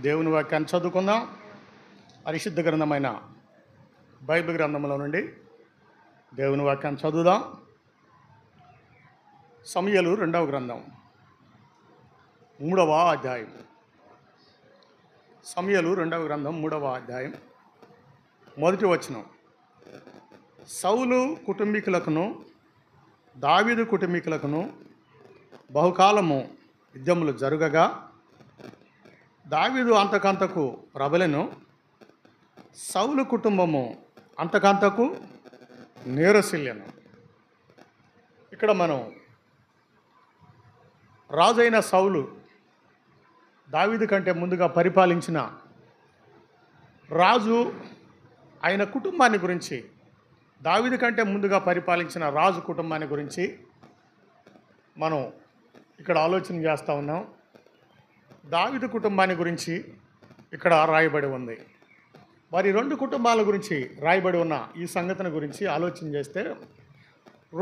దేవుని వాక్యాన్ని చదువుకుందాం. పరిశుద్ధ గ్రంథమైన బైబిల్ గ్రంథంలో నుండి దేవుని వాక్యాన్ని చదువుదాం. సమూయేలు 2వ గ్రంథం 3వ అధ్యాయం. సమూయేలు 2వ గ్రంథం 3వ అధ్యాయం మొదటి వచనం. సౌలు కుటుంబీకులకును దావీదు కుటుంబీకులకును బహుకాలము యుద్ధములు జరుగగా దావీదు అంతకంతకు ప్రబలెను, సౌలు కుటుంబము అంతకంతకు నీరసిల్లెను. ఇక్కడ మనం రాజైన సౌలు దావీదు కంటే ముందుగా పరిపాలించిన రాజు, ఆయన కుటుంబాన్ని గురించి, దావీదు కంటే ముందుగా పరిపాలించిన రాజు కుటుంబాన్ని గురించి మనం ఇక్కడ ఆలోచన చేస్తూ ఉన్నాం. దావీదు కుటుంబాన్ని గురించి ఇక్కడ రాయబడి ఉంది. మరి 2 కుటుంబాల గురించి రాయబడి ఉన్న ఈ సంగతిని గురించి ఆలోచన చేస్తే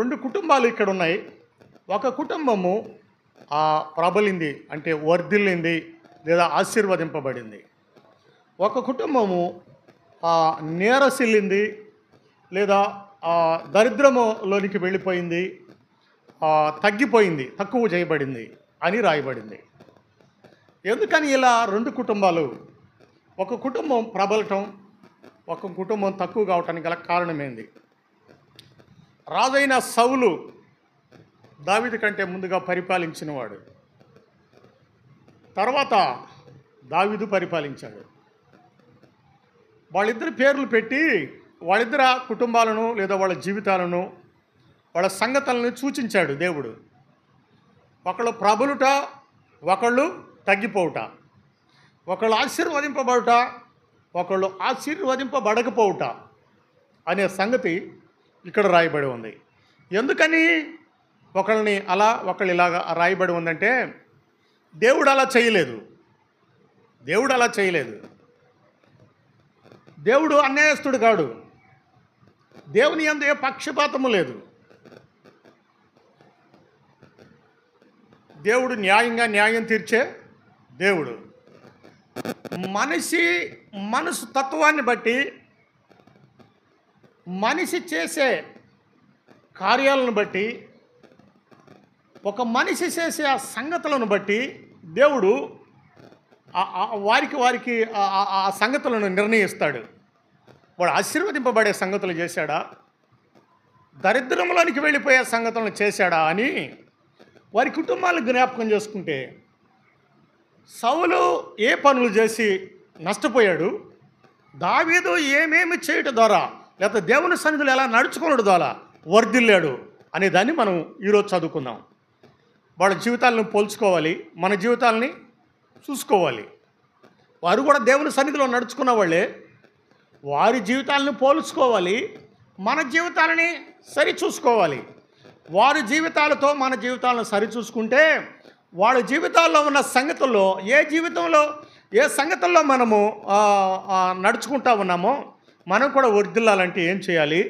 2 కుటుంబాలు ఇక్కడ ఉన్నాయి. ఒక కుటుంబము ప్రబలింది, అంటే వర్ధిల్లింది లేదా ఆశీర్వదింపబడింది. ఒక కుటుంబము నీరసిల్లింది లేదా దరిద్రములోనికి వెళ్ళిపోయింది, తగ్గిపోయింది, తక్కువ చేయబడింది అని రాయబడింది. ఎందుకని ఇలా 2 కుటుంబాలు, ఒక కుటుంబం ప్రబలటం, ఒక కుటుంబం తక్కువ కావటానికి గల కారణం ఏంది? రాజైన సౌలు దావీదు కంటే ముందుగా పరిపాలించినవాడు. తర్వాత దావీదు పరిపాలించాడు. వాళ్ళిద్దరి పేర్లు పెట్టి వాళ్ళిద్దరు కుటుంబాలను లేదా వాళ్ళ జీవితాలను, వాళ్ళ సంగతులను సూచించాడు దేవుడు. ఒకళ్ళు ప్రబలుట, ఒకళ్ళు తగ్గిపోవుట, ఒకళ్ళు ఆశీర్వదింపబడుట, ఒకళ్ళు ఆశీర్వదింపబడకపోవుట అనే సంగతి ఇక్కడ రాయబడి ఉంది. ఎందుకని ఒకళ్ళని అలా ఒకళ్ళు ఇలాగా రాయబడి ఉందంటే దేవుడు అలా చేయలేదు. దేవుడు అన్యాయస్తుడు కాడు. దేవుని యందు ఏ పక్షపాతము లేదు. దేవుడు న్యాయంగా న్యాయం తీర్చే దేవుడు. మనసు తత్వాన్ని బట్టి, మనిషి చేసే కార్యాలను బట్టి, ఒక మనిషి చేసే ఆ సంగతులను బట్టి దేవుడు వారికి ఆ సంగతులను నిర్ణయిస్తాడు. వాడు ఆశీర్వదింపబడే సంగతులు చేశాడా, దరిద్రంలోనికి వెళ్ళిపోయే సంగతులను చేశాడా అని వారి కుటుంబాలను జ్ఞాపకం చేసుకుంటే, సౌలు ఏ పనులు చేసి నష్టపోయాడు, దావీదు ఏమేమి చేయటం ద్వారా లేకపోతే దేవుని సన్నిధిలో ఎలా నడుచుకోవడం ద్వారా వర్ధిల్లాడు అనే దాన్ని మనం ఈరోజు చదువుకుందాం. వాళ్ళ జీవితాలను పోల్చుకోవాలి, మన జీవితాలని చూసుకోవాలి. వారు కూడా దేవుని సన్నిధిలో నడుచుకున్న వాళ్ళే. వారి జీవితాలను పోల్చుకోవాలి, మన జీవితాలని సరిచూసుకోవాలి. వారి జీవితాలతో మన జీవితాలను సరిచూసుకుంటే వాళ్ళ జీవితాల్లో ఉన్న సంగతుల్లో ఏ సంగతుల్లో మనము నడుచుకుంటా ఉన్నామో మనం కూడా వర్ధిల్లాలంటే ఏం చేయాలి?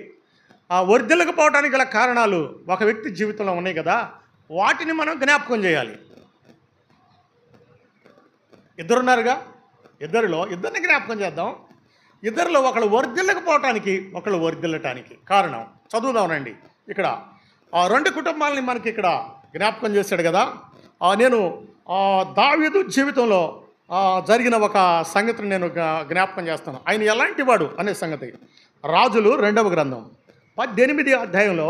వర్ధిల్లకపోవడానికి గల కారణాలు ఒక వ్యక్తి జీవితంలో ఉన్నాయి కదా, వాటిని మనం జ్ఞాపకం చేయాలి. ఇద్దరున్నారుగా, ఇద్దరిని జ్ఞాపకం చేద్దాం. ఇద్దరిలో ఒకళ్ళు వర్ధిల్లకపోవటానికి, ఒకళ్ళు వర్ధిల్లటానికి కారణం చదువుదామనండి. ఇక్కడ 2 కుటుంబాలని మనకి ఇక్కడ జ్ఞాపకం చేశాడు కదా. నేను దావీదు జీవితంలో జరిగిన ఒక సంగతిని నేను జ్ఞాపకం చేస్తాను. ఆయన ఎలాంటి వాడు అనే సంగతి రాజులు 2వ గ్రంథం 18వ అధ్యాయంలో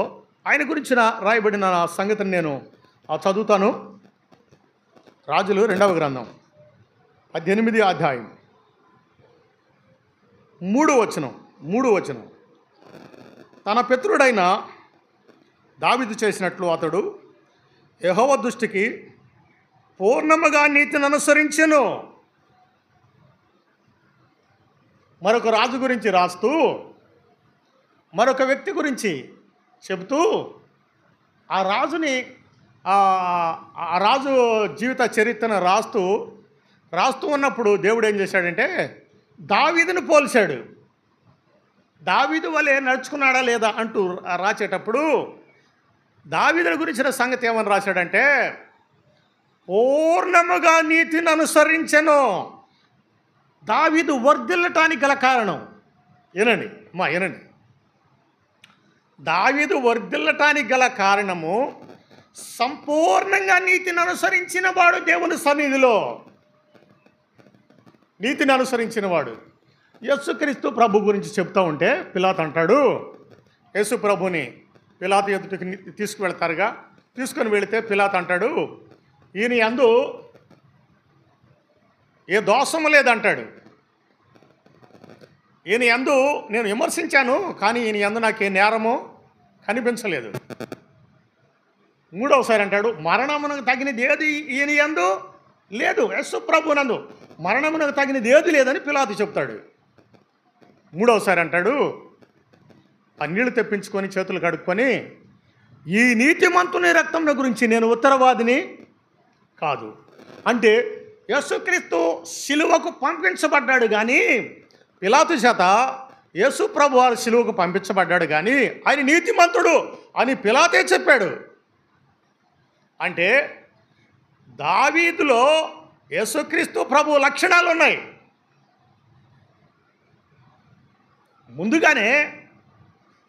ఆయన గురించిన రాయబడిన సంగతిని నేను చదువుతాను. రాజులు 2వ గ్రంథం 18వ అధ్యాయం 3వ వచనం. తన పితరుడైన దావీదు చేసినట్లు అతడు యెహోవా దృష్టికి పూర్ణముగా నీతిని అనుసరించెను. మరొక రాజు గురించి రాస్తూ, మరొక వ్యక్తి గురించి చెబుతూ, ఆ రాజు జీవిత చరిత్రను రాస్తూ ఉన్నప్పుడు దేవుడు ఏం చేశాడంటే దావీదును పోల్చాడు. దావీదు వలె నడుచుకున్నాడా లేదా అంటూ రాసేటప్పుడు దావీదుని గురించిన సంగతి ఏమని రాశాడంటే పూర్ణముగా నీతిని అనుసరించెను. దావీదు వర్ధిల్లటానికి గల కారణం ఏనండి అమ్మా ఏనండి, దావీదు వర్ధిల్లటానికి గల కారణము సంపూర్ణంగా నీతిని అనుసరించిన వాడు దేవుని సన్నిధిలో. నీతిని అనుసరించిన వాడు. యేసుక్రీస్తు ప్రభు గురించి చెప్తూ ఉంటే పిలాతు అంటాడు, యేసు ప్రభుని పిలాతు ఎదుటికి తీసుకువెళ్తారుగా, తీసుకొని వెళితే పిలాతు అంటాడు, ఈయన యందు ఏ దోషము లేదంటాడు. ఈయన యందు నేను విమర్శించాను, కానీ ఈయన యందు నాకే నేరము కనిపించలేదు. మూడవసారి అంటాడు, మరణమునకు తగినది ఏది ఈయన యందు లేదు. యేసు ప్రభు నందు మరణమునకు తగినది ఏది లేదని పిలాతు చెప్తాడు. మూడవసారి అంటాడు, ఆ నీళ్లు తెప్పించుకొని చేతులు కడుక్కొని, ఈ నీతిమంతుని రక్తం గురించి నేను ఉత్తరవాదిని కాదు. అంటే యేసుక్రీస్తు శిలువకు పంపించబడ్డాడు కానీ, పిలాతు చేత యేసు ప్రభు వారు శిలువకు పంపించబడ్డాడు కానీ ఆయన నీతిమంతుడు అని పిలాతే చెప్పాడు. అంటే దావీదులో యేసుక్రీస్తు ప్రభు లక్షణాలు ఉన్నాయి. ముందుగానే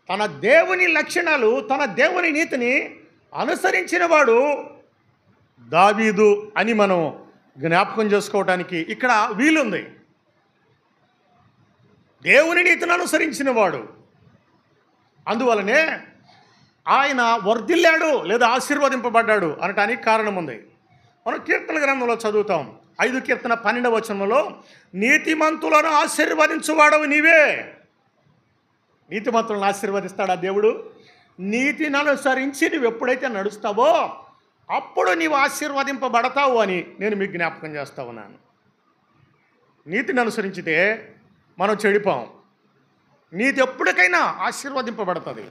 తన దేవుని లక్షణాలు, తన దేవుని నీతిని అనుసరించిన వాడు దావీదు అని మనం జ్ఞాపకం చేసుకోవడానికి ఇక్కడ వీలుంది. దేవుని నీతిని అనుసరించిన వాడు. అందువలనే ఆయన వర్ధిల్లాడు లేదా ఆశీర్వదింపబడ్డాడు అనటానికి కారణం ఉంది. మనం కీర్తన గ్రంథంలో చదువుతాం. 5 కీర్తన 12వ వచనంలో, నీతిమంతులను ఆశీర్వదించువాడవు నీవే. నీతిమంతులను ఆశీర్వదిస్తాడా దేవుడు? నీతిని అనుసరించి నువ్వు ఎప్పుడైతే నడుస్తావో అప్పుడు నీవు ఆశీర్వదింపబడతావు అని నేను మీకు జ్ఞాపకం చేస్తా ఉన్నాను. నీతిని అనుసరించితే మనం చెడిపోం. నీతి ఎప్పటికైనా ఆశీర్వదింపబడుతుంది.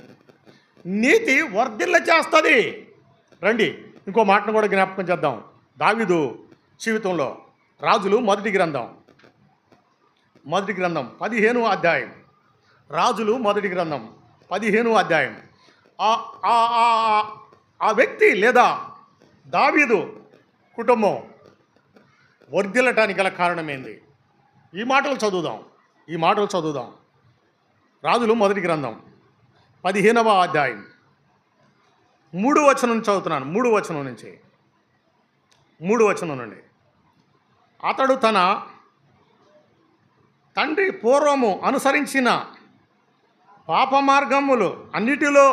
నీతి వర్ధిల్ల చేస్తుంది. రండి ఇంకో మాటను కూడా జ్ఞాపకం చేద్దాం. దావీదు జీవితంలో రాజులు మొదటి గ్రంథం 15వ అధ్యాయం. రాజులు మొదటి గ్రంథం 15వ అధ్యాయం. ఆ వ్యక్తి లేదా దావీదు కుటుంబం వర్ధిల్లటానికి గల కారణమేంది? ఈ మాటలు చదువుదాం. రాజులు మొదటి గ్రంథం 15వ అధ్యాయం 3వ వచనం చదువుతున్నాను. 3వ వచనం నుంచి 3వ వచనం నుండి, అతడు తన తండ్రి పూర్వము అనుసరించిన పాప మార్గములు అన్నిటిలో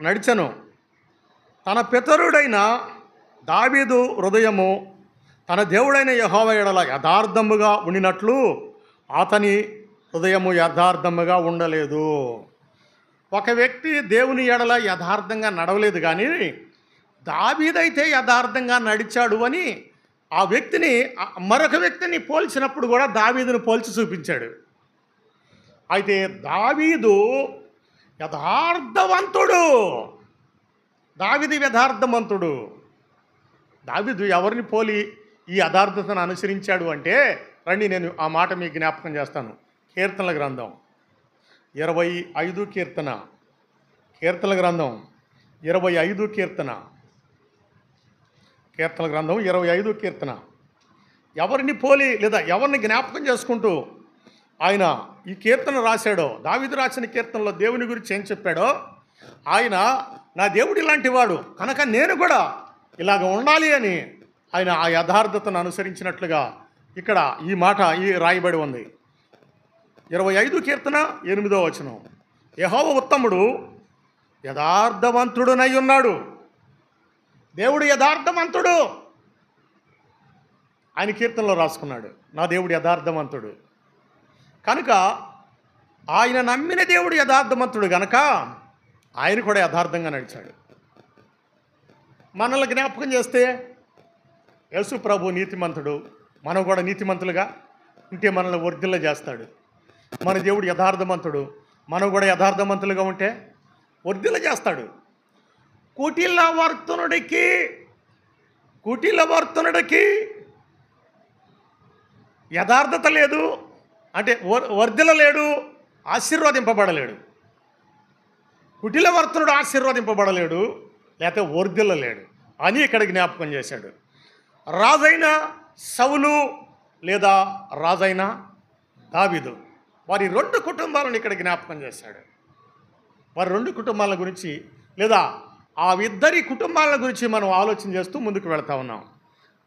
నడిచెను. తన పితరుడైన దావీదు హృదయము తన దేవుడైన యెహోవా యెడల యథార్థముగా ఉండినట్లు అతని హృదయము యథార్థముగా ఉండలేదు. ఒక వ్యక్తి దేవుని ఎడల యథార్థంగా నడవలేదు, కానీ దావీదైతే యథార్థంగా నడిచాడు అని ఆ వ్యక్తిని మరొక వ్యక్తిని పోల్చినప్పుడు కూడా దావీదును పోల్చి చూపించాడు. అయితే దావీదు యథార్థవంతుడు. దావీదు ఎవరిని పోలి ఈ యథార్థతను అనుసరించాడు అంటే, రండి నేను ఆ మాట మీకు జ్ఞాపకం చేస్తాను. కీర్తనల గ్రంథం 25 కీర్తన. కీర్తనల గ్రంథం 25 కీర్తన. కీర్తనల గ్రంథం 25 కీర్తన. ఎవరిని పోలి లేదా ఎవరిని జ్ఞాపకం చేసుకుంటూ ఆయన ఈ కీర్తన రాశాడో, దావీదు రాసిన కీర్తనలో దేవుని గురించి ఏం చెప్పాడో, ఆయన నా దేవుడు ఇలాంటి వాడు కనుక నేను కూడా ఇలాగ ఉండాలి అని ఆయన ఆ యథార్థతను అనుసరించినట్లుగా ఇక్కడ ఈ మాట రాయబడి ఉంది. 25 కీర్తన 8వ వచనం, యెహోవా ఉత్తముడు యథార్థవంతుడునై ఉన్నాడు. దేవుడు యథార్థవంతుడు. ఆయన కీర్తనలో రాసుకున్నాడు, నా దేవుడు యథార్థవంతుడు. కనుక ఆయన నమ్మిన దేవుడు యథార్థవంతుడు గనక ఆయన కూడా యథార్థంగా నడిచాడు. మనల్ని జ్ఞాపకం చేస్తే యేసు ప్రభు నీతిమంతుడు, మనం కూడా నీతిమంతులుగా ఉంటే మనల్ని వర్ధిల్ల చేస్తాడు. మన దేవుడు యథార్థవంతుడు, మనం కూడా యథార్థవంతులుగా ఉంటే వర్ధిల్ల చేస్తాడు. కుటిలవర్తనుడికి యథార్థత లేదు అంటే వర్ధిల్లలేడు, ఆశీర్వదింపబడలేడు. కుటిలవర్తనుడు ఆశీర్వదింపబడలేడు, లేకపోతే వర్ధిల్లలేడు అని ఇక్కడ జ్ఞాపకం చేశాడు. రాజైన సౌలు లేదా రాజైన దావీదు వారి 2 కుటుంబాలను ఇక్కడ జ్ఞాపకం చేశాడు. వారి 2 కుటుంబాల గురించి లేదా ఆ ఇద్దరి కుటుంబాల గురించి మనం ఆలోచన చేస్తూ ముందుకు వెళ్తా ఉన్నాం.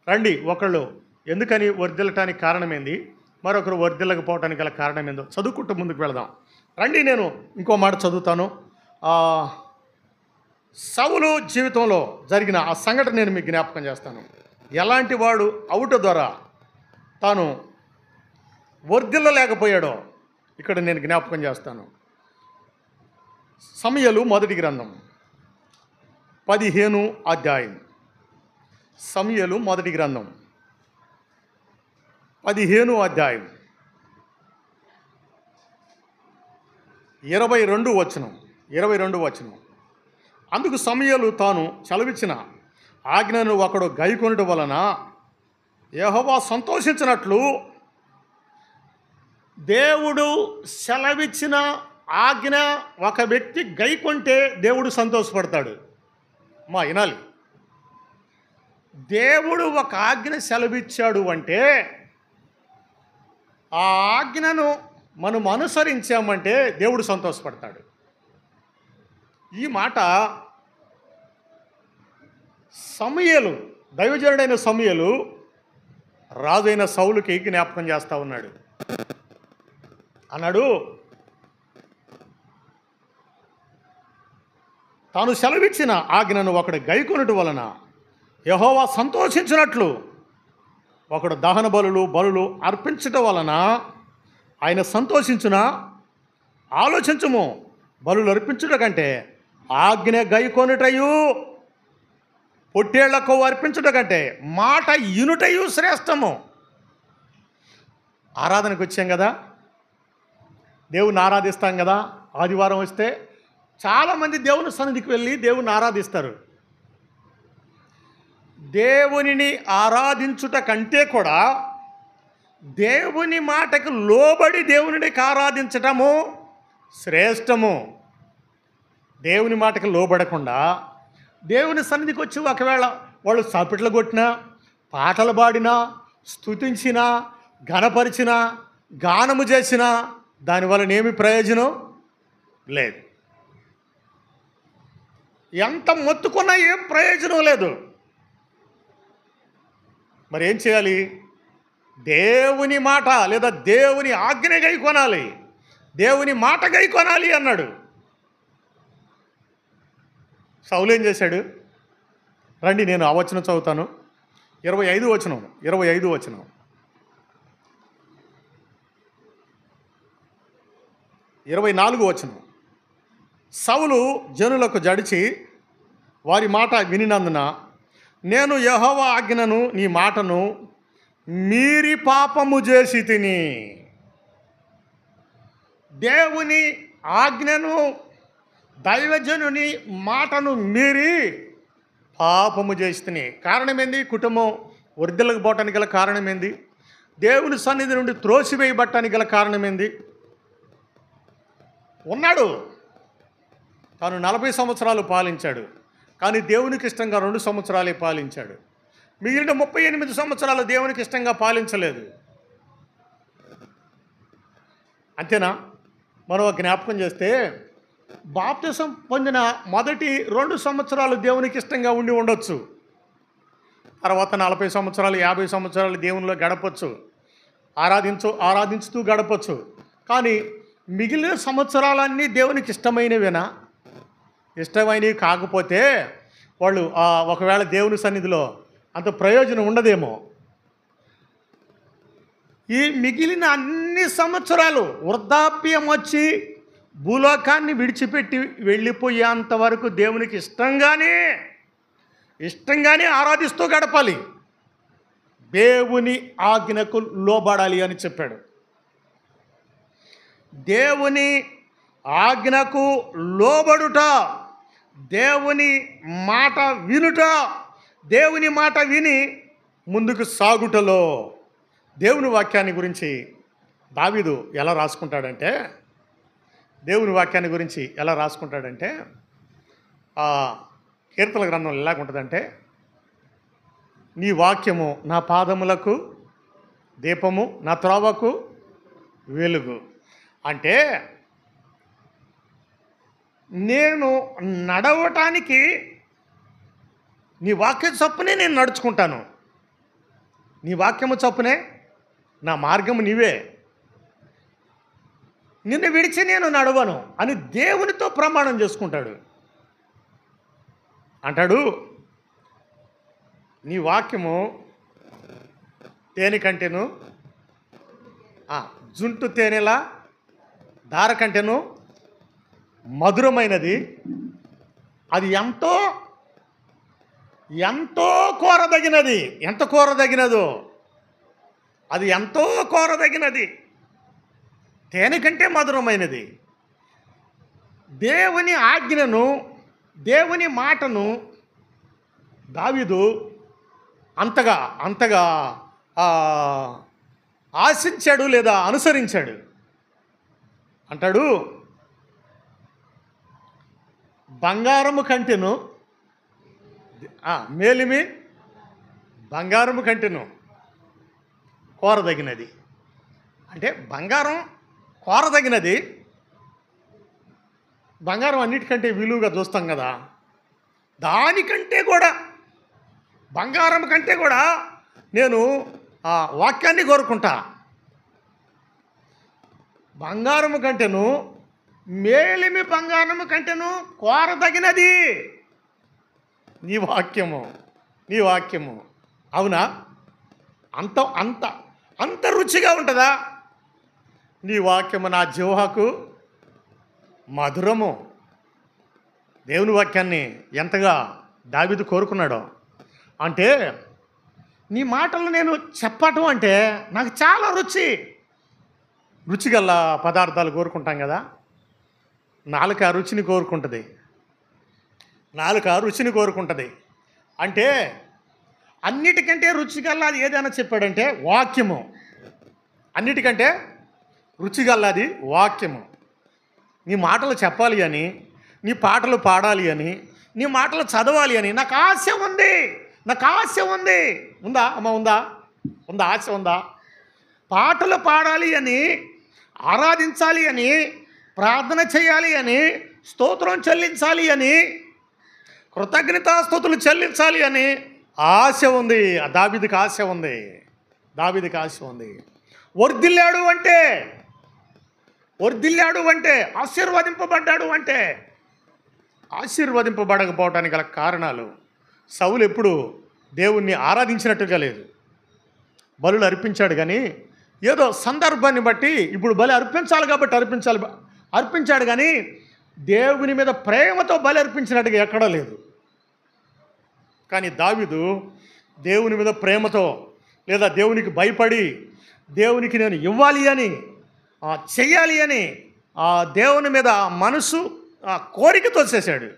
రండి, ఒకళ్ళు ఎందుకని వర్ధిల్లటానికి కారణమేంది, మరొకరు వర్ధిల్లకపోవటానికి గల కారణమేందో చదువుకుంటూ ముందుకు వెళదాం. రండి, నేను ఇంకో మాట చదువుతాను. సౌలు జీవితంలో జరిగిన ఆ సంఘటన నేను మీకు జ్ఞాపకం చేస్తాను. ఎలాంటి వాడు అవుట ద్వారా తాను వర్ధిల్లలేకపోయాడో ఇక్కడ నేను జ్ఞాపకం చేస్తాను. సమూయేలు మొదటి గ్రంథం 15 అధ్యాయం. సమూయేలు మొదటి గ్రంథం 15 అధ్యాయం 22 వచనం. అందుకు సమూయేలు తాను సెలవిచ్చిన ఆజ్ఞను ఒకడు గైకొనుట వలన యెహోవా సంతోషించినట్లు దేవుడు సెలవిచ్చిన ఆజ్ఞ ఒక వ్యక్తి గైకొంటే దేవుడు సంతోషపడతాడు. వినాలి, దేవుడు ఒక ఆజ్ఞ సెలవిచ్చాడు అంటే ఆ ఆజ్ఞను మనం అనుసరించామంటే దేవుడు సంతోషపడతాడు. ఈ మాట సమూయేలు, దైవజనుడైన సమూయేలు రాజైన సౌలుకి జ్ఞాపకం చేస్తూ ఉన్నాడు. అన్నాడు, తాను సెలవిచ్చిన ఆజ్ఞను ఒకడు గైకొనుట వలన యెహోవా సంతోషించినట్లు ఒకడు దహన బలులు అర్పించటం వలన ఆయన సంతోషించున. ఆలోచించము, బలులు అర్పించుట కంటే ఆజ్ఞ గైకొనుటయు పొట్టేళ్లకు అర్పించుట కంటే మాట ఇనుటయు శ్రేష్టము. ఆరాధనకు వచ్చాం కదా, దేవుని ఆరాధిస్తాం కదా. ఆదివారం వస్తే చాలామంది దేవుని సన్నిధికి వెళ్ళి దేవుని ఆరాధిస్తారు. దేవునిని ఆరాధించుట కంటే కూడా దేవుని మాటకు లోబడి దేవునికి ఆరాధించటము శ్రేష్టము. దేవుని మాటకు లోబడకుండా దేవుని సన్నిధికి వచ్చి ఒకవేళ వాళ్ళు చప్పట్లు కొట్టినా, పాటలు పాడినా, స్తుతించినా, ఘనపరిచినా, గానము చేసినా దానివల్ల ఏమి ప్రయోజనం లేదు. ఎంత మొత్తుకున్నా ఏం ప్రయోజనం లేదు. మరి ఏం చేయాలి? దేవుని మాట లేదా దేవుని ఆజ్ఞ గైకొనాలి, దేవుని మాట గైకొనాలి అన్నాడు. సౌలు ఏం చేశాడు? రండి, నేను ఆ వచనం చదువుతాను. 25 వచనం. 24 వచనం. సౌలు జనులకు జడిచి వారి మాట వినినందున నేను యెహోవా ఆజ్ఞను నీ మాటను మీరి పాపము చేసి తిని. దేవుని ఆజ్ఞను, దైవజనుని మాటను మీరి పాపము చేసి తిని. కారణం ఏంది? కుటుంబం వర్ధిల్లకు పోవటానికి గల కారణం ఏంది? దేవుని సన్నిధి నుండి త్రోసివేయబట్టడానికి గల కారణం ఏంది? ఉన్నాడు, తాను 40 సంవత్సరాలు పాలించాడు, కానీ దేవునికి ఇష్టంగా 2 సంవత్సరాలే పాలించాడు. మిగిలిన 38 సంవత్సరాలు దేవునికి ఇష్టంగా పాలించలేదు. అంతేనా? మనం జ్ఞాపకం చేస్తే బాప్తిసం పొందిన మొదటి 2 సంవత్సరాలు దేవునికి ఇష్టంగా ఉండి ఉండొచ్చు. తర్వాత 40 సంవత్సరాలు 50 సంవత్సరాలు దేవునిలో గడపచ్చు, ఆరాధించుతూ గడపచ్చు. కానీ మిగిలిన సంవత్సరాలన్నీ దేవునికి ఇష్టమైనవేనా? ఇష్టమైనవి కాకపోతే వాళ్ళు ఒకవేళ దేవుని సన్నిధిలో అంత ప్రయోజనం ఉండదేమో. ఈ మిగిలిన అన్ని సంవత్సరాలు వృద్ధాప్యం వచ్చి భూలోకాన్ని విడిచిపెట్టి వెళ్ళిపోయేంత వరకు దేవునికి ఇష్టంగానే ఆరాధిస్తూ గడపాలి, దేవుని ఆజ్ఞకు లోబడాలి అని చెప్పాడు. దేవుని ఆజ్ఞకు లోబడుట, దేవుని మాట వినుట, దేవుని మాట విని ముందుకు సాగుటలో దేవుని వాక్యాన్ని గురించి దావీదు ఎలా రాసుకుంటాడంటే, కీర్తన గ్రంథంలో ఎలాగుంటుందంటే, నీ వాక్యము నా పాదములకు దీపము, నా త్రోవకు వెలుగు. అంటే నేను నడవటానికి నీ వాక్యం చొప్పునే నేను నడుచుకుంటాను. నీ వాక్యము చొప్పునే నా మార్గము నీవే. నిన్ను విడిచి నేను నడవను అని దేవునితో ప్రమాణం చేసుకుంటాడు. అంటాడు, నీ వాక్యము తేనె కంటేను, జుంటు తేనెలా దార కంటేను మధురమైనది. అది ఎంతో ఎంతో కోరదగినది. ఎంత కోరదగినదో అది ఎంతో కోరదగినది. తేనె కంటే మధురమైనది. దేవుని ఆజ్ఞను, దేవుని మాటను దావీదు అంతగా అంతగా ఆశించాడు లేదా అనుసరించాడు. అంటాడు, బంగారము కంటెను మేలిమి బంగారము కంటెను కోరదగినది. అంటే బంగారం కోరదగినది. బంగారం అన్నిటికంటే విలువగా చూస్తాం కదా. దానికంటే కూడా, బంగారం కంటే కూడా నేను వాక్యాన్ని కోరుకుంటా. బంగారము కంటేను, మేలిమి బంగారము కంటేను కోరదగినది నీ వాక్యము. నీ వాక్యము అవునా? అంత అంత అంత రుచిగా ఉంటుందా? నీ వాక్యము నా జిహ్వకు మధురము. దేవుని వాక్యాన్ని ఎంతగా దావీదు కోరుకున్నాడో. అంటే నీ మాటలు నేను చెప్పటం అంటే నాకు చాలా రుచిగల పదార్థాలు కోరుకుంటాం కదా. నాలుక రుచిని కోరుకుంటుంది. నాలుక రుచిని కోరుకుంటుంది. అంటే అన్నిటికంటే రుచిగల్లాది ఏదైనా చెప్పాడంటే వాక్యము. అన్నిటికంటే రుచిగల్లాది వాక్యము. నీ మాటలు చెప్పాలి అని, నీ పాటలు పాడాలి అని, నీ మాటలు చదవాలి అని నాకు ఆశ ఉంది. నాకు ఆశ ఉంది. ఉందా అమ్మ? ఉందా ఆశ? ఉందా? పాటలు పాడాలి అని, ఆరాధించాలి అని, ప్రార్థన చేయాలి అని, స్తోత్రం చెల్లించాలి అని, కృతజ్ఞతాస్తుతులు చెల్లించాలి అని ఆశ ఉంది. దావీదుకి ఆశ ఉంది. దావీదుకి ఆశ ఉంది. వర్ధిల్లాడు అంటే ఆశీర్వదింపబడ్డాడు అంటే, ఆశీర్వదింపబడకపోవటానికి గల కారణాలు, సౌలు ఎప్పుడు దేవుణ్ణి ఆరాధించినట్టుగా లేదు. బలులు అర్పించాడు కానీ ఏదో సందర్భాన్ని బట్టి ఇప్పుడు బలి అర్పించాలి కాబట్టి అర్పించాడు కానీ దేవుని మీద ప్రేమతో బలి అర్పించినట్టుగా ఎక్కడా లేదు. కానీ దావీదు దేవుని మీద ప్రేమతో లేదా దేవునికి భయపడి, దేవునికి నేను ఇవ్వాలి అని, చెయ్యాలి అని దేవుని మీద మనసు కోరికతో చేశాడు.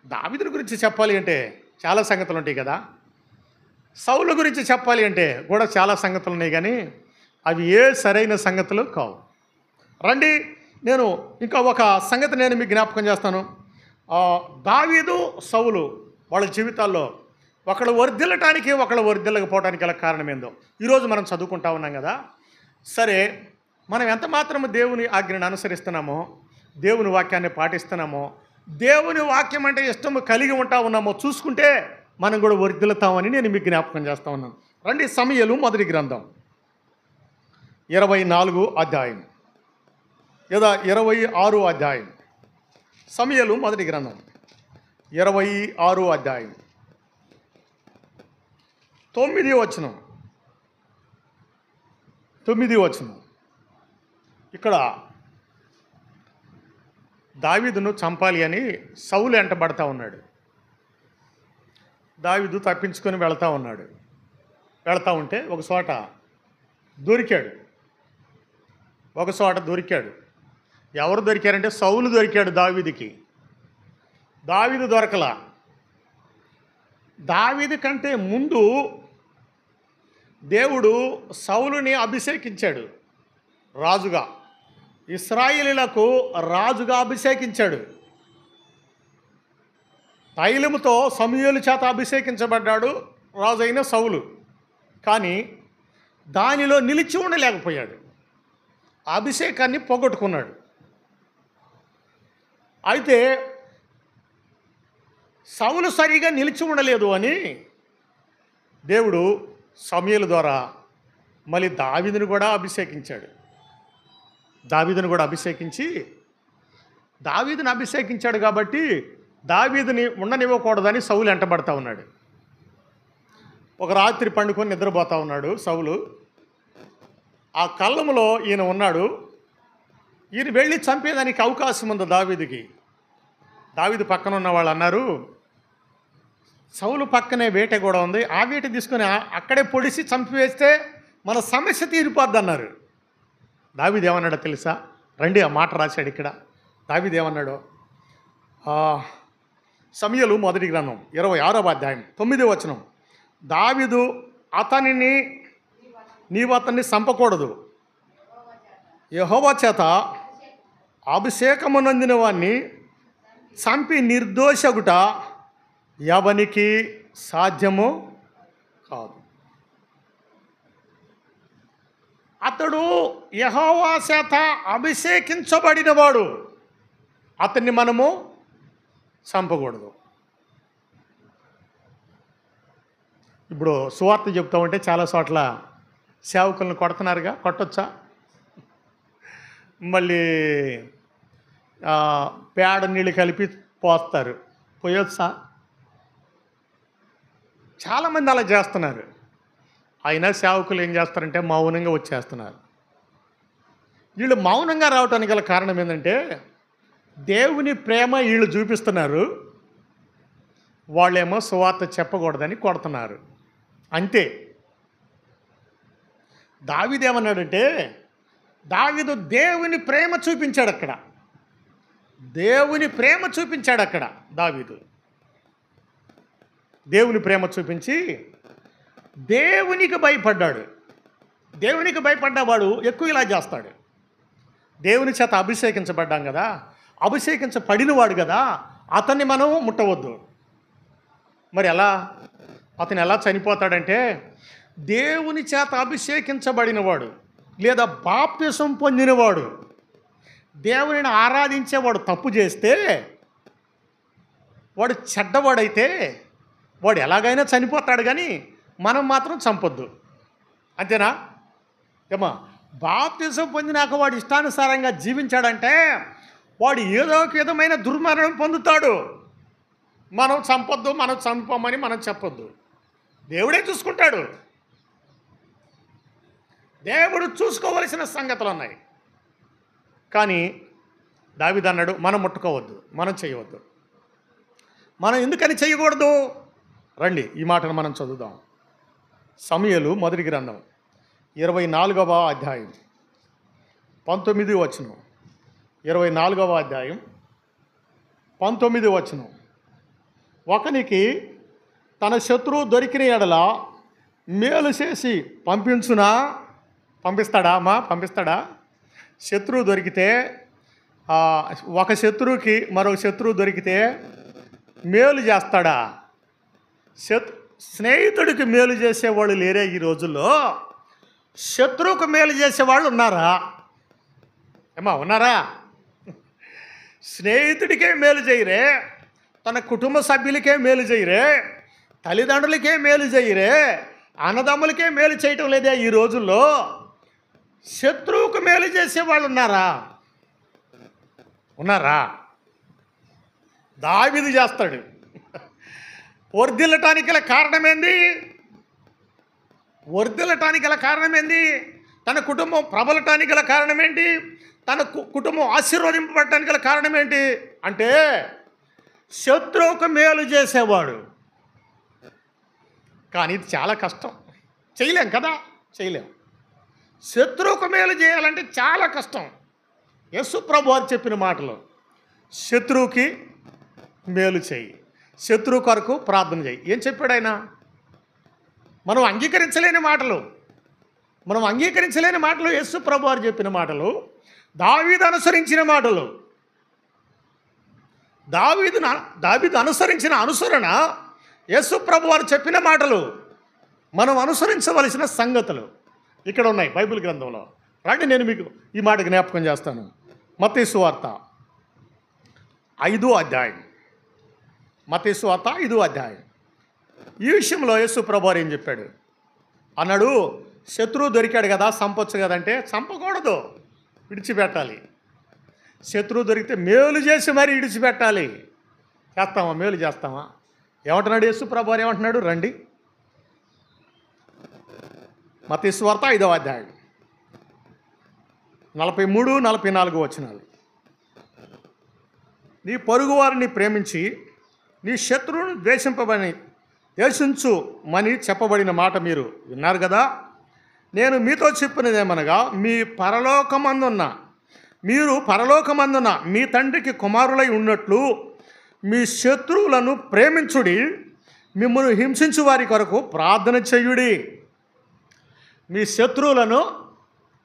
దావీదు గురించి చెప్పాలి అంటే చాలా సంగతులు ఉంటాయి కదా. సౌలు గురించి చెప్పాలి అంటే కూడా చాలా సంగతులు ఉన్నాయి కానీ అవి ఏ సరైన సంగతులు కావు. రండి, నేను ఇంకా ఒక సంగతి నేను మీకు జ్ఞాపకం చేస్తాను. దావీదు, సౌలు వాళ్ళ జీవితాల్లో ఒకళ్ళు వర్ధిల్లటానికి, ఒకళ్ళు వర్ధిల్లకపోవడానికి గల కారణం ఏందో ఈరోజు మనం చదువుకుంటా ఉన్నాం కదా. సరే, మనం ఎంత మాత్రము దేవుని ఆజ్ఞను అనుసరిస్తున్నామో, దేవుని వాక్యాన్ని పాటిస్తున్నామో, దేవుని వాక్యం అంటే ఇష్టము కలిగి ఉన్నామో చూసుకుంటే మనం కూడా వర్ధిల్లుతామని నేను మీకు జ్ఞాపకం చేస్తూ ఉన్నాను. రండి, సమూయేలు మొదటి గ్రంథం 24 అధ్యాయం లేదా 26 అధ్యాయం. సమూయేలు మొదటి గ్రంథం 26 అధ్యాయం 9వ వచనం. ఇక్కడ దావీదును చంపాలి అని సౌలు వెంటబడతా ఉన్నాడు. దావీదు తప్పించుకొని వెళ్తూ ఉంటే ఒక చోట దొరికాడు. ఎవరు దొరికారంటే సౌలు దొరికాడు దావీదుకి. దావీదు దొరకలా. దావీదు కంటే ముందు దేవుడు సౌలుని అభిషేకించాడు రాజుగా. ఇశ్రాయేలీయులకు రాజుగా అభిషేకించాడు. తైలముతో సమూయేలు చేత అభిషేకించబడ్డాడు రాజైన సౌలు. కానీ దానిలో నిలిచి ఉండలేకపోయాడు. ఆ అభిషేకాన్ని పోగొట్టుకున్నాడు. అయితే సౌలు సరిగా నిలిచి ఉండలేదు అని దేవుడు సమూయేలు ద్వారా మళ్ళీ దావీదుని కూడా అభిషేకించాడు. దావీదుని కూడా అభిషేకించి దావీదుని అభిషేకించాడు కాబట్టి దావీదుని ఉండనివ్వకూడదని సౌలు వెంటబడతా ఉన్నాడు. ఒక రాత్రి పండుకొని నిద్రపోతా ఉన్నాడు సౌలు. ఆ కళ్ళములో ఈయన ఉన్నాడు. ఈయన వెళ్ళి చంపేదానికి అవకాశం ఉంది దావీదుకి. దావీదు పక్కన ఉన్న వాళ్ళు అన్నారు, సౌలు పక్కనే వేట కూడా ఉంది, ఆ వేట తీసుకొని అక్కడే పొడిసి చంపివేస్తే మన సమస్య తీరిపోద్ది అన్నారు. దావీదు ఏమన్నాడో తెలుసా? రండి, ఆ మాట రాశాడు ఇక్కడ. దావీదు ఏమన్నాడు? సమూయేలు మొదటి గ్రంథం 26వ అధ్యాయం 9వ వచనం. దావీదు నీవు అతన్ని చంపకూడదు, యెహోవా చేత అభిషేకము నొందిన వాణ్ణి చంపి నిర్దోషగుట ఎవనికి సాధ్యము కాదు. అతడు యెహోవా చేత అభిషేకించబడినవాడు, అతన్ని మనము చంపకూడదు. ఇప్పుడు సువార్త చెప్తా ఉంటే చాలా చోట్ల సేవకులను కొడుతున్నారుగా, కొట్టొచ్చా? మళ్ళీ పేడ నీళ్ళు కలిపి పోస్తారు, పోయొచ్చా? చాలామంది అలా చేస్తున్నారు. అయినా సేవకులు ఏం చేస్తారంటే మౌనంగా వచ్చేస్తున్నారు. వీళ్ళు మౌనంగా రావటానికి గల కారణం ఏంటంటే దేవుని ప్రేమ వీళ్ళు చూపిస్తున్నారు, వాళ్ళేమో సువార్త చెప్పకూడదని కొడుతున్నారు. అంతే. దావీదు ఏమన్నాడంటే, దావీదు దేవుని ప్రేమ చూపించాడు అక్కడ. దేవుని ప్రేమ చూపించాడు అక్కడ దావీదు. దేవుని ప్రేమ చూపించి దేవునికి భయపడ్డాడు. దేవునికి భయపడ్డవాడు ఎక్కువ ఇలా చేస్తాడు. దేవుని చేత అభిషేకించబడ్డాం కదా, అభిషేకించబడినవాడు కదా, అతన్ని మనం ముట్టవద్దు. మరి ఎలా? అతను ఎలా చనిపోతాడంటే, దేవుని చేత అభిషేకించబడినవాడు లేదా బాప్తిసం పొందినవాడు, దేవునిని ఆరాధించేవాడు తప్పు చేస్తే, వాడు చెడ్డవాడైతే వాడు ఎలాగైనా చనిపోతాడు, కానీ మనం మాత్రం చంపొద్దు. అంతేనా? ఏమా, బాప్తిసం పొందినాక వాడు ఇష్టానుసారంగా జీవించాడంటే వాడు ఏదో ఒక విధమైన దుర్మరణం పొందుతాడు. మనం చంపొద్దు, మనం చంపమని మనం చెప్పొద్దు. దేవుడే చూసుకుంటాడు. దేవుడు చూసుకోవలసిన సంగతులు ఉన్నాయి. కానీ దావీదు అన్నాడు, మనం ముట్టుకోవద్దు, మనం చేయవద్దు. మనం ఎందుకని చేయకూడదు? రండి, ఈ మాటను మనం చదువుదాం. సమూయేలు మొదటి గ్రంథం 24వ అధ్యాయం 19వ వచనం. 24వ అధ్యాయం 19వ వచనం. ఒకనికి తన శత్రువు దొరికిన ఎడల మేలు చేసి పంపిస్తాడా అమ్మా? పంపిస్తాడా? శత్రువు దొరికితే, ఒక శత్రువుకి మరొక శత్రువు దొరికితే మేలు చేస్తాడా? స్నేహితుడికి మేలు చేసేవాళ్ళు లేరే ఈ రోజుల్లో. శత్రువుకు మేలు చేసేవాళ్ళు ఉన్నారా? ఏమా, ఉన్నారా? స్నేహితుడికే మేలు చేయరే, తన కుటుంబ సభ్యులకే మేలు చేయరే, తల్లిదండ్రులకే మేలు చేయరే, అన్నదమ్ములకే మేలు చేయటం లేదే ఈ రోజుల్లో. శత్రువుకు మేలు చేసేవాళ్ళు ఉన్నారా? ఉన్నారా? దావీదు చేస్తాడు. వర్ధిల్లటానికి గల కారణమేంది? వర్ధిల్లటానికి గల కారణమేంది? తన కుటుంబం ప్రబలటానికి గల కారణమేంటి? తన కుటుంబం ఆశీర్వదింపబడటానికి గల కారణం ఏంటి అంటే శత్రువుకు మేలు చేసేవాడు. కానీ ఇది చాలా కష్టం, చేయలేం కదా, చేయలేం. శత్రువుకు మేలు చేయాలంటే చాలా కష్టం. యేసు ప్రభు వారు చెప్పిన మాటలు, శత్రువుకి మేలు చేయి, శత్రువు కొరకు ప్రార్థన చేయి. ఏం చెప్పాడు ఆయన? మనం అంగీకరించలేని మాటలు యేసు ప్రభు వారు చెప్పిన మాటలు, దావీదు అనుసరించిన మాటలు. దావీదు అనుసరించిన అనుసరణ యేసు ప్రభు వారు చెప్పిన మాటలు, మనం అనుసరించవలసిన సంగతులు. ఇక్కడ ఉన్నాయి బైబిల్ గ్రంథంలో. రండి, నేను మీకు ఈ మాట జ్ఞాపకం చేస్తాను. మత్తయి సువార్త 5వ అధ్యాయం. మత్తయి సువార్త 5వ అధ్యాయం. ఈ విషయంలో యేసు ప్రభువారు ఏం చెప్పాడు అన్నాడు, శత్రువు దొరికాడు కదా, చంపొచ్చు కదంటే చంపకూడదు, విడిచిపెట్టాలి. శత్రువు దొరికితే మేలు చేసి మరీ విడిచిపెట్టాలి. చేస్తామా? మేలు చేస్తామా? ఏమంటున్నాడు యేసు ప్రభువారు? ఏమంటున్నాడు? రండి, మత్తయి సువార్త 5వ అధ్యాయం 43, 44 వచనాలు. నీ పొరుగువారిని ప్రేమించి నీ శత్రువును ద్వేషించుమని చెప్పబడిన మాట మీరు విన్నారు కదా. నేను మీతో చెప్పినదేమనగా, మీరు పరలోకమందున్న మీ తండ్రికి కుమారులై ఉన్నట్లు మీ శత్రువులను ప్రేమించుడి, మిమ్మల్ని హింసించు వారి కొరకు ప్రార్థన చేయుడి. మీ శత్రువులను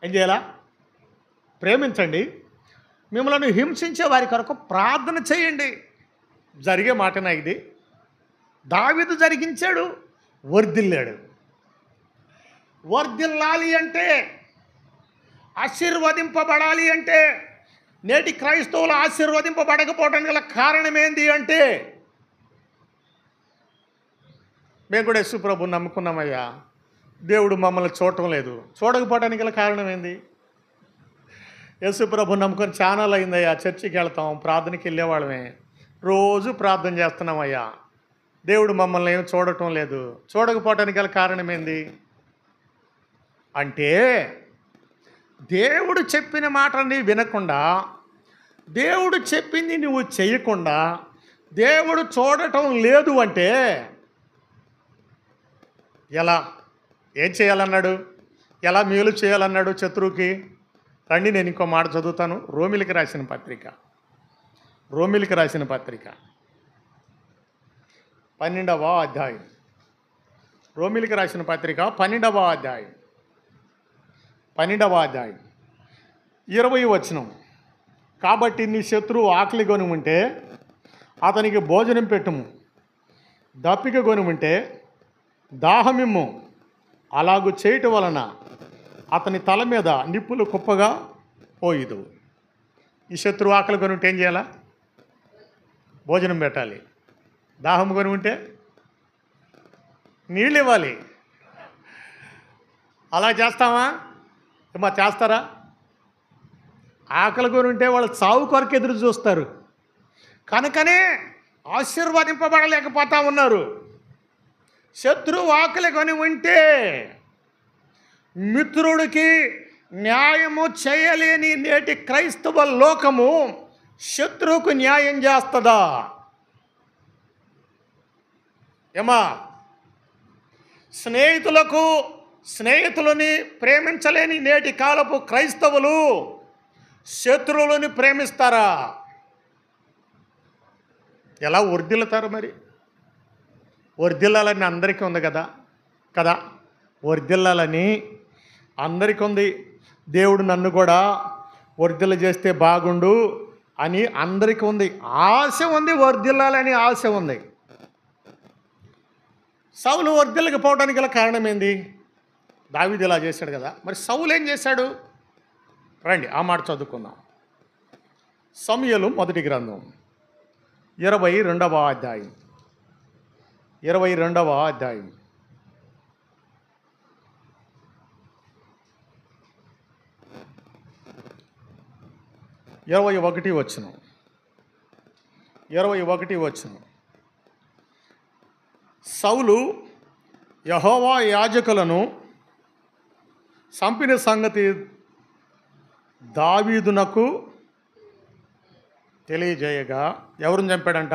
ఏం చేయాలా? ప్రేమించండి, మిమ్మల్ని హింసించే వారి కొరకు ప్రార్థన చేయండి. జరిగే మాటనా ఇది? దావీదు జరిగించాడు, వర్ధిల్లాడు. వర్ధిల్లాలి అంటే, ఆశీర్వదింపబడాలి అంటే, నేటి క్రైస్తవులు ఆశీర్వదింపబడకపోవడానికి గల కారణం ఏంటి అంటే, మేము కూడా యేసు ప్రభువుని నమ్ముకున్నామయ్యా, దేవుడు మమ్మల్ని చూడటం లేదు. చూడకపోవడానికి గల కారణం ఏంది? యేసు ప్రభువుని నమ్ముకొని ఛానల్ అయిందయ్యా, చర్చికి వెళ్తాం, ప్రార్థనకి వెళ్ళేవాళ్ళమే, రోజు ప్రార్థన చేస్తున్నామయ్యా, దేవుడు మమ్మల్ని ఏం చూడటం లేదు. చూడకపోవటానికి గల కారణం ఏంది అంటే, దేవుడు చెప్పిన మాటని వినకుండా, దేవుడు చెప్పింది నువ్వు చేయకుండా, దేవుడు చూడటం లేదు అంటే ఎలా? ఏం చేయాలన్నాడు? ఎలా మేలు చేయాలన్నాడు శత్రువుకి? రండి, నేను ఇంకో మాట చదువుతాను. రోమిలికి రాసిన పత్రిక 12వ అధ్యాయం. రోమిలికి రాసిన పత్రిక 12వ అధ్యాయం 20వ వచనం. కాబట్టి నీ శత్రువు ఆకలి కొని ఉంటే అతనికి భోజనం పెట్టుము, దప్పిక కొని ఉంటే దాహమిమ్ము. అలాగూ చేయటం వలన అతని తల మీద నిప్పులు కుప్పగా పోయిదు. ఈ శత్రువు ఆకలి కొని ఉంటే ఏం చేయాలా? భోజనం పెట్టాలి. దాహం కొని ఉంటే నీళ్ళు ఇవ్వాలి. అలా చేస్తామా? చేస్తారా? ఆకలి కొని ఉంటే వాళ్ళు చావు కొరకు ఎదురు చూస్తారు, కనుకనే ఆశీర్వదింపబడలేకపోతా ఉన్నారు. శత్రువు ఆకలి కొని ఉంటే మిత్రుడికి న్యాయము చేయలేని నేటి క్రైస్తవ లోకము శత్రువుకు న్యాయం చేస్తుందా? స్నేహితులని ప్రేమించలేని నేటి కాలపు క్రైస్తవులు శత్రువులని ప్రేమిస్తారా? ఎలా వర్ధిల్లుతారు మరి? వర్ధిల్లాలని అందరికీ ఉంది కదా. వర్ధిల్లాలని అందరికీ ఉంది. దేవుడు నన్ను కూడా వర్ధిల్ల చేస్తే బాగుండు అని అందరికీ ఉంది, ఆశ ఉంది, వర్ధిల్లాలని ఆశ ఉంది. సౌలు వర్ధిల్లకపోవడానికి గల కారణం ఏంది? దావీదు ఇలా చేశాడు కదా. మరి సౌలు ఏం చేశాడు? రండి, ఆ మాట చదువుకుందాం. సమూయేలు మొదటి గ్రంథం 22వ అధ్యాయం. ఇరవై ఒకటి వచనం. సౌలు యెహోవా యాజకులను చంపిన సంగతి దావీదునకు తెలియజేయగా, ఎవరిని చంపాడంట?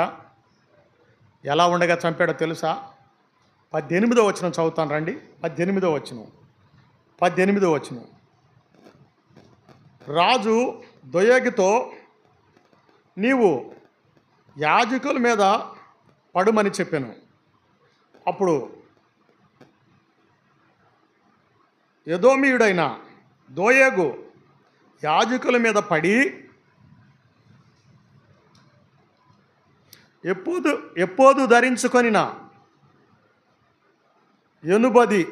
ఎలా ఉండగా చంపాడో తెలుసా? 18వ వచనం చదువుతాను రండి. 18వ వచనం. రాజు దోయేగుతో, నీవు యాజకుల మీద పడుమని చెప్పాను. అప్పుడు ఎదోమీయుడైన దోయేగు యాజకుల మీద పడి ఎప్పోదు ధరించుకొనిన ఎనుబది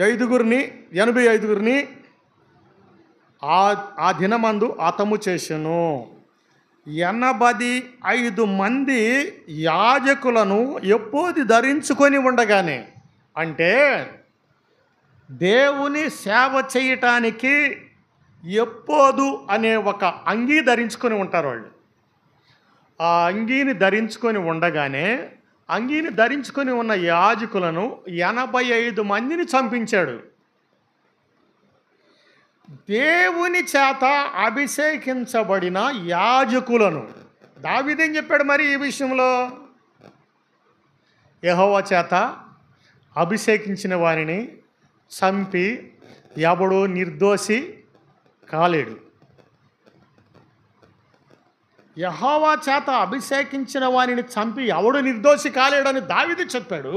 ఐదుగురిని 85 ఆ దినమందు హతము చేసెను. 85 మంది యాజకులను ఎపోదు ధరించుకొని ఉండగానే, అంటే దేవుని సేవ చేయటానికి ఎపోదు అనే ఒక అంగీ ధరించుకొని ఉంటారు వాళ్ళు. ఆ అంగీని ధరించుకొని ఉండగానే, అంగీని ధరించుకొని ఉన్న యాజకులను 85 మందిని చంపించాడు. దేవుని చేత అభిషేకించబడిన యాజకులను. దావీదేం చెప్పాడు మరి ఈ విషయంలో? యెహోవా చేత అభిషేకించిన వారిని చంపి ఎవడో నిర్దోషి కాలేడు. యెహోవా చేత అభిషేకించిన వారిని చంపి ఎవడు నిర్దోషి కాలేడని దావీదు చెప్పాడు.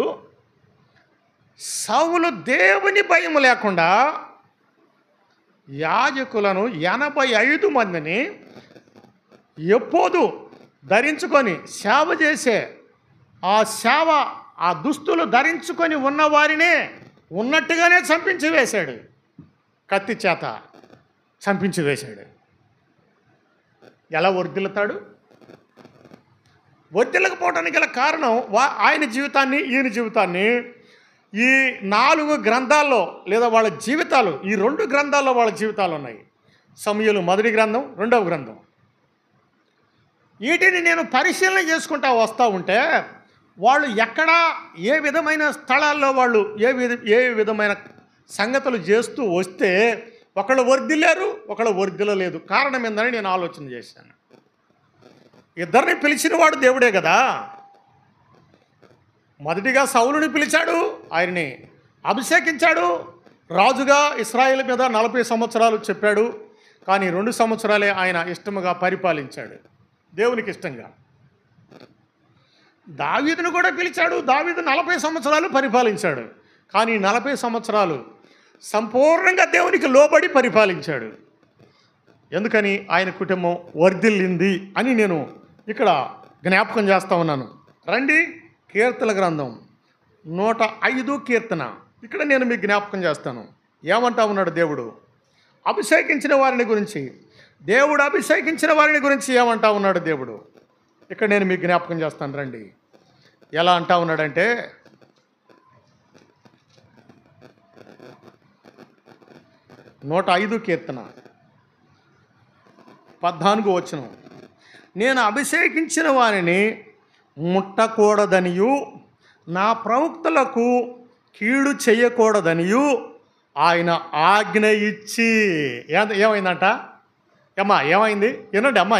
సౌలు దేవుని భయం లేకుండా యాజకులను 85 మందిని ఎపోదు ధరించుకొని సేవ చేసే ఆ దుస్తులు ధరించుకొని ఉన్నవారినే ఉన్నట్టుగానే చంపించి వేశాడు. కత్తి చేత చంపించి వేశాడు. ఎలా వర్ధిల్లుతాడు? వర్ధిల్లకపోవడానికి గల కారణం ఆయన జీవితాన్ని, ఈయన జీవితాన్ని ఈ 4 గ్రంథాల్లో, లేదా వాళ్ళ జీవితాలు, ఈ 2 గ్రంథాల్లో వాళ్ళ జీవితాలు ఉన్నాయి. సమూయేలు మొదటి గ్రంథం, 2వ గ్రంథం. వీటిని నేను పరిశీలన చేసుకుంటా వస్తూ ఉంటే, వాళ్ళు ఎక్కడ ఏ విధమైన స్థలాల్లో వాళ్ళు ఏ విధమైన సంగతులు చేస్తూ వస్తే ఒకళ్ళు వర్ధిల్లారు, ఒకళ్ళు వర్ధిల్లలేదు. కారణం ఏందని నేను ఆలోచన చేశాను. ఇద్దరిని పిలిచిన వాడు దేవుడే కదా. మొదటిగా సౌలుని పిలిచాడు, ఆయన్ని అభిషేకించాడు, రాజుగా ఇశ్రాయేలు మీద 40 సంవత్సరాలు చెప్పాడు. కానీ 2 సంవత్సరాలే ఆయన ఇష్టముగా పరిపాలించాడు, దేవునికి ఇష్టంగా. దావీదును కూడా పిలిచాడు, దావీదు 40 సంవత్సరాలు పరిపాలించాడు. కానీ 40 సంవత్సరాలు సంపూర్ణంగా దేవునికి లోబడి పరిపాలించాడు. ఎందుకని? ఆయన కుటుంబం వర్ధిల్లింది అని నేను ఇక్కడ జ్ఞాపకం చేస్తూ ఉన్నాను. రండి, కీర్తన గ్రంథం 105 కీర్తన. ఇక్కడ నేను మీకు జ్ఞాపకం చేస్తాను. ఏమంటా ఉన్నాడు దేవుడు? అభిషేకించిన వారిని గురించి, దేవుడు అభిషేకించిన వారిని గురించి ఏమంటా ఉన్నాడు దేవుడు? ఇక్కడ నేను మీకు జ్ఞాపకం చేస్తాను. రండి, ఎలా అంటా ఉన్నాడంటే, నూట 5 కీర్తన 14వ వచనం. నేను అభిషేకించిన వారిని ముట్టకూడదనియు, నా ప్రవక్తలకు కీడు చేయకూడదనియు ఆయన ఆజ్ఞ ఇచ్చి. ఏమైందంట? ఏమైంది?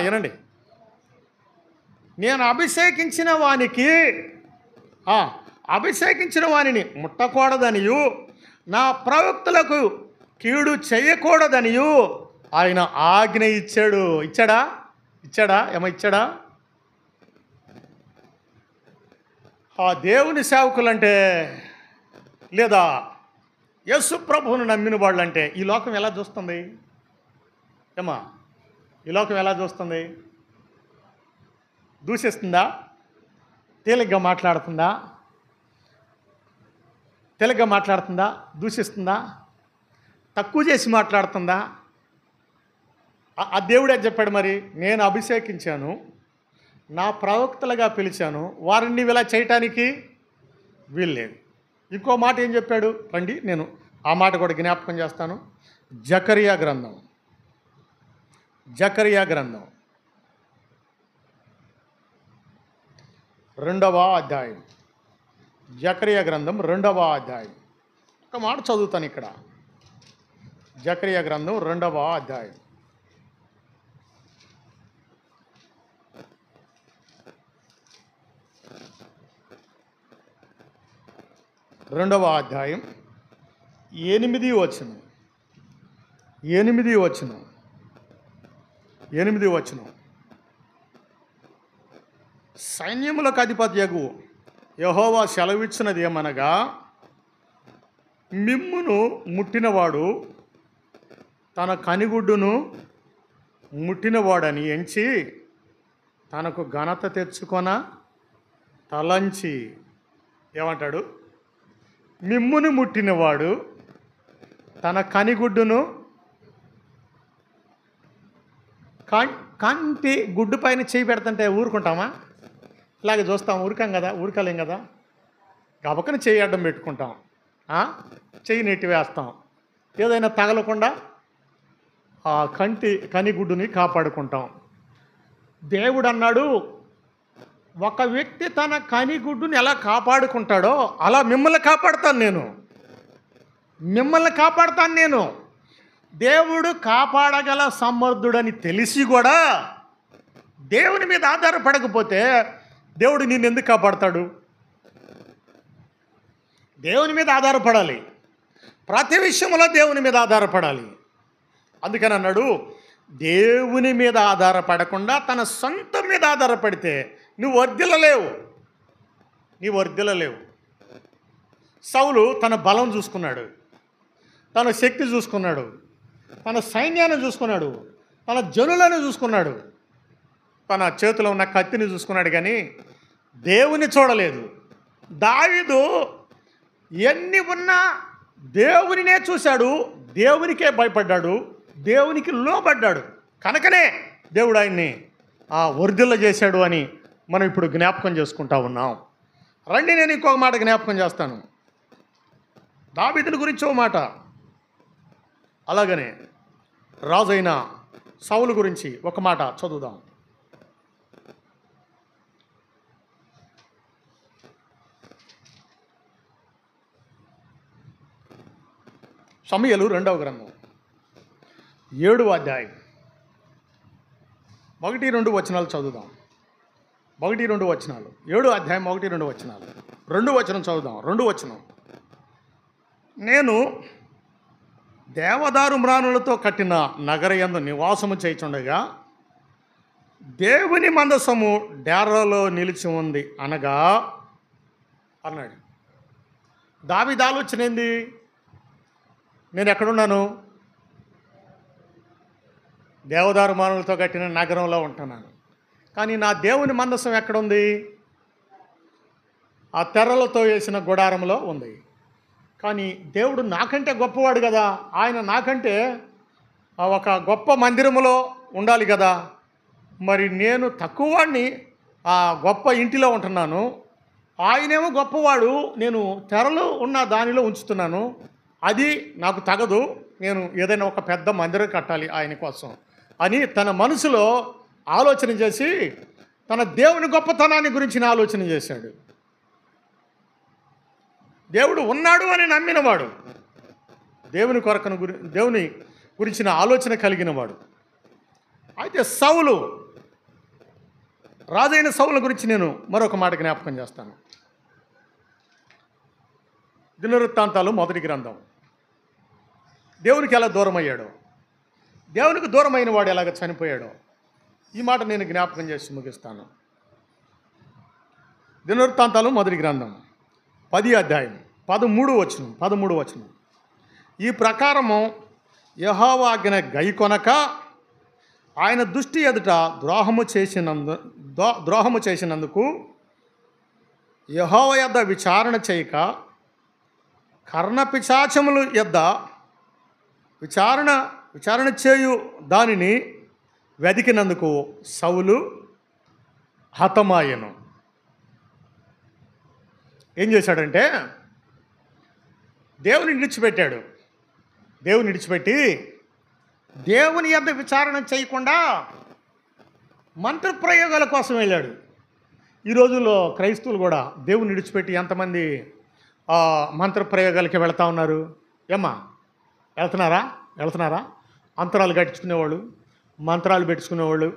వినండి. నేను అభిషేకించిన వానిని ముట్టకూడదనియు, నా ప్రవక్తలకు కీడు చేయకూడదనియు ఆయన ఆజ్ఞ ఇచ్చాడు. ఇచ్చాడా? ఇచ్చాడా? ఆ దేవుని సేవకులంటే, లేదా యేసు ప్రభువును నమ్మిన వాళ్ళంటే ఈ లోకం ఎలా చూస్తుంది? ఈ లోకం ఎలా చూస్తుంది? దూషిస్తుందా? తేలిగ్గా మాట్లాడుతుందా? దూషిస్తుందా? తక్కువ చేసి మాట్లాడుతుందా? ఆ దేవుడే చెప్పాడు మరి, నేను అభిషేకించాను, నా ప్రవక్తలుగా పిలిచాను, వారిని నీవు ఇలా చేయటానికి వీల్లేదు. ఇంకో మాట ఏం చెప్పాడు? రండి, నేను ఆ మాట కూడా జ్ఞాపకం చేస్తాను. జకరియా గ్రంథం 2వ అధ్యాయం. జకరియా గ్రంథం 2వ అధ్యాయం. ఒక మాట చదువుతాను ఇక్కడ. జకరియా గ్రంథం 2వ అధ్యాయం. రెండవ అధ్యాయం 8వ వచనం. 8వ వచనం. సైన్యములకు అధిపత్యగు యెహోవా సెలవిచ్చినది ఏమనగా, మిమ్మును ముట్టినవాడు తన కనిగుడ్డును ముట్టినవాడని ఎంచి తనకు ఘనత తెచ్చుకొన తలంచి. ఏమంటాడు? మిమ్మును ముట్టినవాడు తన కనిగుడ్డును కంటి గుడ్డు పైన చేయి పెడుతుంటే ఊరుకుంటామా? ఇలాగే చూస్తాం, ఊరుకాం కదా, ఊరుకోలేం కదా. గబక్కన చేయి అడ్డం పెట్టుకుంటాం, చెయ్యి నెట్టి వేస్తాం, ఏదైనా తగలకుండా ఆ కనిగుడ్డుని కాపాడుకుంటాం. దేవుడు అన్నాడు, ఒక వ్యక్తి తన కనిగుడ్డుని ఎలా కాపాడుకుంటాడో అలా మిమ్మల్ని కాపాడుతాను నేను. దేవుడు కాపాడగల సమర్థుడని తెలిసి కూడా దేవుని మీద ఆధారపడకపోతే దేవుడు నిన్ను ఎందుకు కాపాడతాడు? దేవుని మీద ఆధారపడాలి, ప్రతి విషయంలో దేవుని మీద ఆధారపడాలి. అందుకని అన్నాడు, దేవుని మీద ఆధారపడకుండా తన సొంతం మీద ఆధారపడితే నువ్వు వర్ధిల్లలేవు. సౌలు తన బలం చూసుకున్నాడు, తన శక్తి చూసుకున్నాడు, తన సైన్యాన్ని చూసుకున్నాడు, తన జనులను చూసుకున్నాడు, తన చేతిలో ఉన్న కత్తిని చూసుకున్నాడు, కానీ దేవుని చూడలేదు. దావీదు ఎన్ని ఉన్నా దేవునినే చూశాడు, దేవునికే భయపడ్డాడు, దేవునికి లోబడ్డాడు. కనుకనే దేవుడు ఆయన్ని వర్ధిల్ల చేశాడు అని మనం ఇప్పుడు జ్ఞాపకం చేసుకుంటా ఉన్నాం. రండి, నేను ఇంకొక మాట జ్ఞాపకం చేస్తాను. దావీదుని గురించి ఒక మాట, అలాగనే రాజైన సౌలు గురించి ఒక మాట చదువుదాం. సమూయేలు 2వ గ్రంథం 7వ అధ్యాయం 1-2 వచనాలు చదువుదాం. 1-2 వచనాలు, 7వ అధ్యాయం 1-2 వచనాలు. 2 వచనం చదువుదాం. 2 వచనం, నేను దేవదారు మ్రాణులతో కట్టిన నగరయందు నివాసము చేయుచుండగా దేవుని మందసము డేరాలో నిలిచి ఉంది అనగా అన్నాడు. దావీదు ఆలోచన ఏంది? నేను ఎక్కడున్నాను? దేవదారు మ్రాణులతో కట్టిన నగరంలో ఉంటున్నాను, కానీ నా దేవుని మందసం ఎక్కడుంది? ఆ తెర్రలతో వేసిన గుడారంలో ఉంది. కానీ దేవుడు నాకంటే గొప్పవాడు కదా, ఆయన నాకంటే ఒక గొప్ప మందిరములో ఉండాలి కదా. మరి నేను తక్కువవాడిని, ఆ గొప్ప ఇంటిలో ఉంటున్నాను, ఆయనేమో గొప్పవాడు, నేను తెరలు ఉన్న దానిలో ఉంచుతున్నాను. అది నాకు తగదు, నేను ఏదైనా ఒక పెద్ద మందిరం కట్టాలి ఆయన కోసం అని తన మనసులో ఆలోచన చేసి తన దేవుని గొప్పతనాన్ని గురించిన ఆలోచన చేశాడు. దేవుడు ఉన్నాడు అని నమ్మినవాడు, దేవుని గురించిన ఆలోచన కలిగినవాడు. అయితే సౌలు, రాజైన సౌలు గురించి నేను మరొక మాట జ్ఞాపకం చేస్తాను. దినవృత్తాంతాలు 1వ గ్రంథం. దేవునికి ఎలా దూరం అయ్యాడో, దేవునికి దూరమైన వాడు ఎలాగ చనిపోయాడో, ఈ మాట నేను జ్ఞాపకం చేసి ముగిస్తాను. దినవృత్తాంతాలు 1వ గ్రంథం 10వ అధ్యాయం 13వ వచనం. ఈ ప్రకారము యెహోవా ఆజ్ఞ గైకొనక ఆయన దృష్టి ఎదుట ద్రోహము చేసినందుకు యెహోవా యొద్ద విచారణ చేయక కర్ణపిశాచముల యొద్ద విచారణ చేయు దానిని వెతికినందుకు సౌలు హతమాయెను. ఏం చేశాడంటే దేవుని విడిచిపెట్టాడు. దేవుని విడిచిపెట్టి దేవుని యొద్ద విచారణ చేయకుండా మంత్రప్రయోగాల కోసం వెళ్ళాడు. ఈ రోజుల్లో క్రైస్తవులు కూడా దేవుని విడిచిపెట్టి ఎంతమంది మంత్రప్రయోగాలకి వెళతా ఉన్నారు? ఏమ్మా, వెళ్తున్నారా? అంతరాలు కట్టించుకునేవాళ్ళు, మంత్రాలు పెట్టుకునేవాళ్ళు,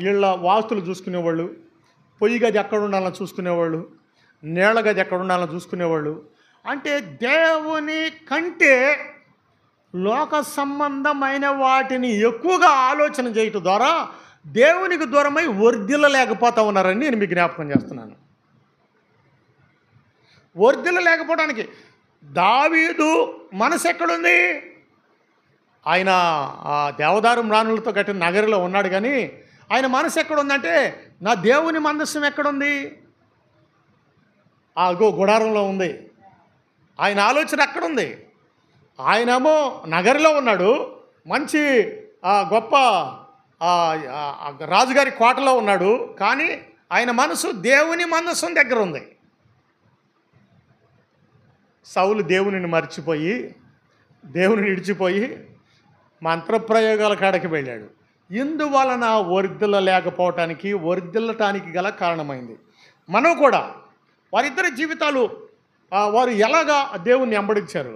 ఇళ్ళ వాస్తులు చూసుకునేవాళ్ళు, పొయ్యి గది ఎక్కడ ఉండాలని చూసుకునేవాళ్ళు, నీళ్ళ గది ఎక్కడ ఉండాలని చూసుకునేవాళ్ళు. అంటే దేవుని కంటే లోక సంబంధమైన వాటిని ఎక్కువగా ఆలోచన చేయటం ద్వారా దేవునికి దూరమై వర్ధిల్లలేకపోతా ఉన్నారని నేను మీకు జ్ఞాపకం చేస్తున్నాను. వర్ధిల్లలేకపోవడానికి దావీదు మనసు ఎక్కడుంది? ఆయన ఆ దేవదారు మ్రాణులతో కట్టిన నగరిలో ఉన్నాడు, కానీ ఆయన మనసు ఎక్కడుందంటే నా దేవుని మందస్సం ఎక్కడుంది? గుడారంలో ఉంది. ఆయన ఆలోచన అక్కడుంది. ఆయనేమో నగరిలో ఉన్నాడు, మంచి గొప్ప రాజుగారి కోటలో ఉన్నాడు. కానీ ఆయన మనసు దేవుని మందసం దగ్గర ఉంది. సౌలు దేవునిని మర్చిపోయి, దేవుని విడిచిపోయి మంత్రప్రయోగాల కాడకి వెళ్ళాడు. ఇందువలన వర్ధిల్లటానికి గల కారణమైంది. మనం కూడా వారిద్దరి జీవితాలు వారు ఎలాగ దేవుణ్ణి వెంబడించారు,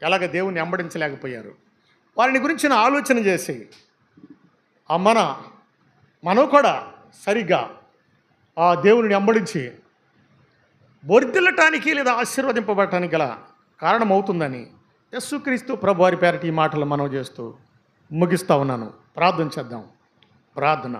ఎలాగ దేవుణ్ణి వెంబడించలేకపోయారు, వారిని గురించిన ఆలోచన చేసి మనం కూడా సరిగ్గా దేవుని వెంబడించి వర్ధిల్లటానికి లేదా ఆశీర్వదింపబడటానికి గల కారణమవుతుందని యేసుక్రీస్తు ప్రభు వారి పేరటి ఈ మాటలు మనం చేస్తూ ముగిస్తూ ఉన్నాను. ప్రార్థన చేద్దాం. ప్రార్థన.